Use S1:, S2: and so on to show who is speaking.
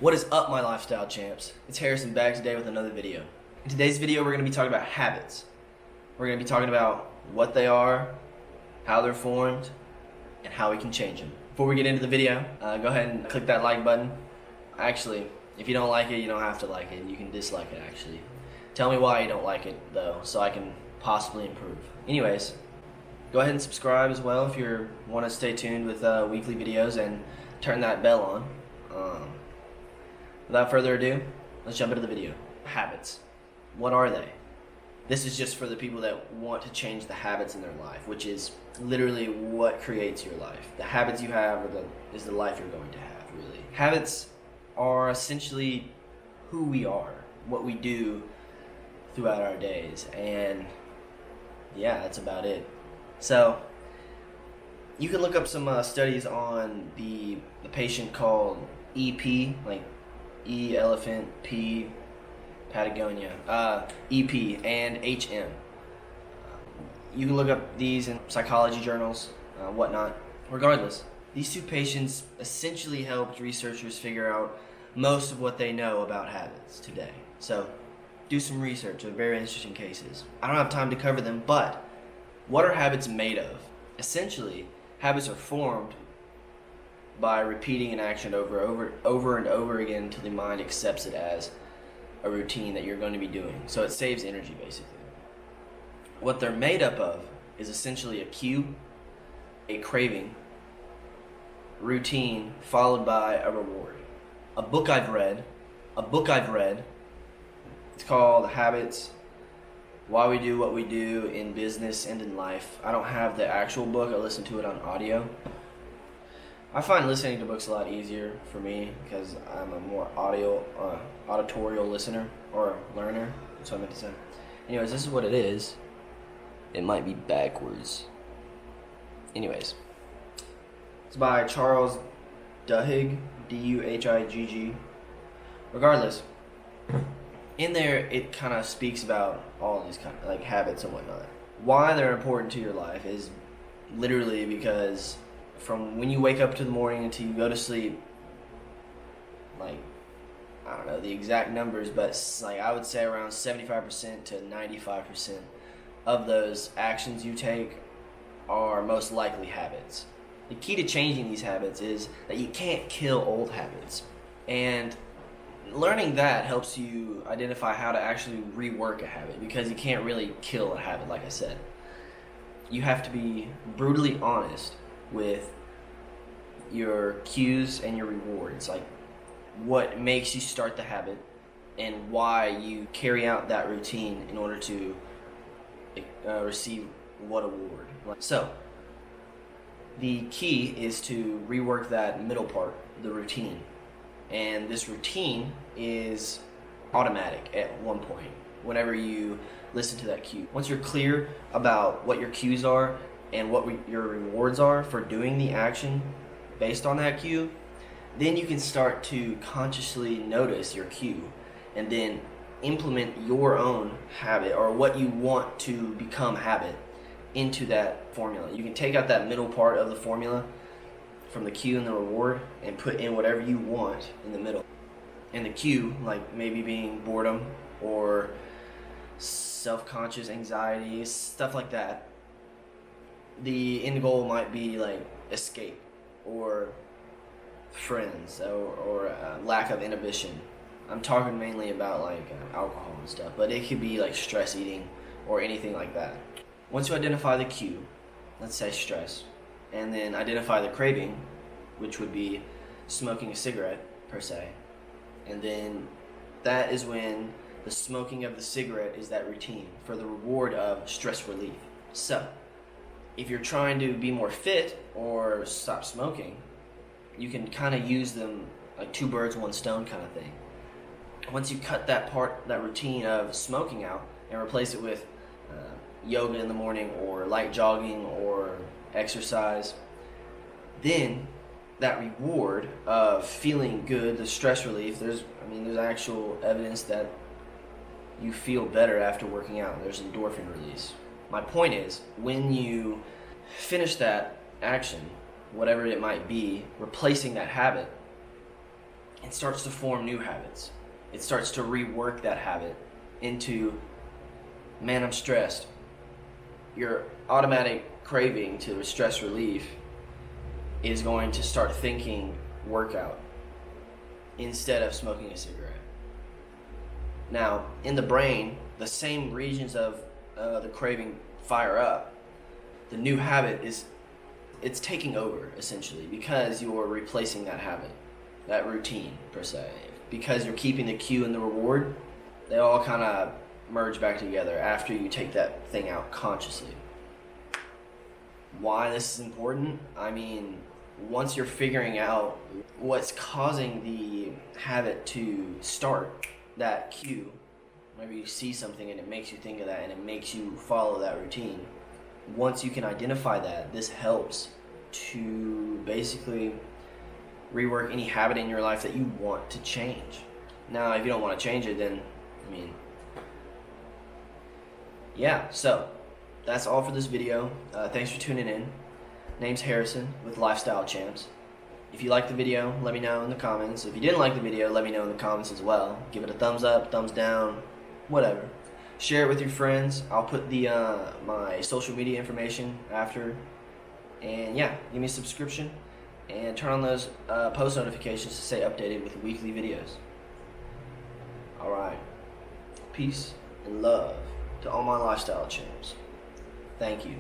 S1: What is up, my lifestyle champs? It's Harrison back today with another video. In today's video, we're going to be talking about habits. We're going to be talking about what they are, how they're formed, and how we can change them. Before we get into the video, go ahead and click that like button. Actually, if you don't like it, you don't have to like it. You can dislike it, actually. Tell me why you don't like it, though, so I can possibly improve. Anyways, go ahead and subscribe as well if you want to stay tuned with weekly videos, and turn that bell on. Without further ado, let's jump into the video. Habits. What are they? This is just for the people that want to change the habits in their life, which is literally what creates your life. The habits you have is the life you're going to have, really. Habits are essentially who we are, what we do throughout our days, and yeah, that's about it. So, you can look up some studies on the patient called EP, like E elephant, P Patagonia, EP, and HM. You can look up these in psychology journals, whatnot. Regardless, these two patients essentially helped researchers figure out most of what they know about habits today. So, do some research. They're very interesting cases. I don't have time to cover them, but what are habits made of? Essentially, habits are formed by repeating an action over and over again until the mind accepts it as a routine that you're going to be doing. So it saves energy, basically. What they're made up of is essentially a cue, a craving, routine, followed by a reward. A book I've read, it's called Habits, Why We Do What We Do in Business and in Life. I don't have the actual book, I listen to it on audio. I find listening to books a lot easier for me because I'm a more auditorial listener or learner. That's what I meant to say. Anyways, this is what it is. It might be backwards. Anyways, it's by Charles Duhigg, D-U-H-I-G-G. Regardless, in there it kind of speaks about all these kind of like habits and whatnot. Why they're important to your life is literally because from when you wake up to the morning until you go to sleep, like, I don't know the exact numbers, but like I would say around 75% to 95% of those actions you take are most likely habits. The key to changing these habits is that you can't kill old habits, and learning that helps you identify how to actually rework a habit, because you can't really kill a habit, like I said. You have to be brutally honest with your cues and your rewards, like what makes you start the habit and why you carry out that routine in order to receive what award. So, the key is to rework that middle part, the routine. And this routine is automatic at one point whenever you listen to that cue. Once you're clear about what your cues are and what your rewards are for doing the action based on that cue, then you can start to consciously notice your cue and then implement your own habit or what you want to become habit into that formula. You can take out that middle part of the formula from the cue and the reward and put in whatever you want in the middle. And the cue, like maybe being boredom or self-conscious anxiety, stuff like that. The end goal might be like escape or friends or lack of inhibition. I'm talking mainly about like alcohol and stuff, but it could be like stress eating or anything like that. Once you identify the cue, let's say stress, and then identify the craving, which would be smoking a cigarette per se, and then that is when the smoking of the cigarette is that routine for the reward of stress relief. So, if you're trying to be more fit or stop smoking, you can kind of use them like two birds, one stone kind of thing. Once you cut that routine of smoking out and replace it with yoga in the morning or light jogging or exercise, then that reward of feeling good, the stress relief, there's actual evidence that you feel better after working out. There's endorphin release. My point is, when you finish that action, whatever it might be, replacing that habit, it starts to form new habits. It starts to rework that habit into, man, I'm stressed. Your automatic craving to stress relief is going to start thinking workout instead of smoking a cigarette. Now, in the brain, the same regions of the craving fire up. The new habit it's taking over, essentially, because you're replacing that habit, that routine, per se. Because you're keeping the cue and the reward, they all kind of merge back together after you take that thing out consciously. Why this is important? I mean, once you're figuring out what's causing the habit to start, that cue, maybe you see something and it makes you think of that and it makes you follow that routine. Once you can identify that, this helps to basically rework any habit in your life that you want to change. Now, if you don't want to change it, then, yeah, so that's all for this video. Thanks for tuning in. Name's Harrison with Lifestyle Champs. If you liked the video, let me know in the comments. If you didn't like the video, let me know in the comments as well. Give it a thumbs up, thumbs down, whatever. Share it with your friends. I'll put the my social media information after. And yeah, give me a subscription and turn on those post notifications to stay updated with weekly videos. Alright. Peace and love to all my lifestyle champs. Thank you.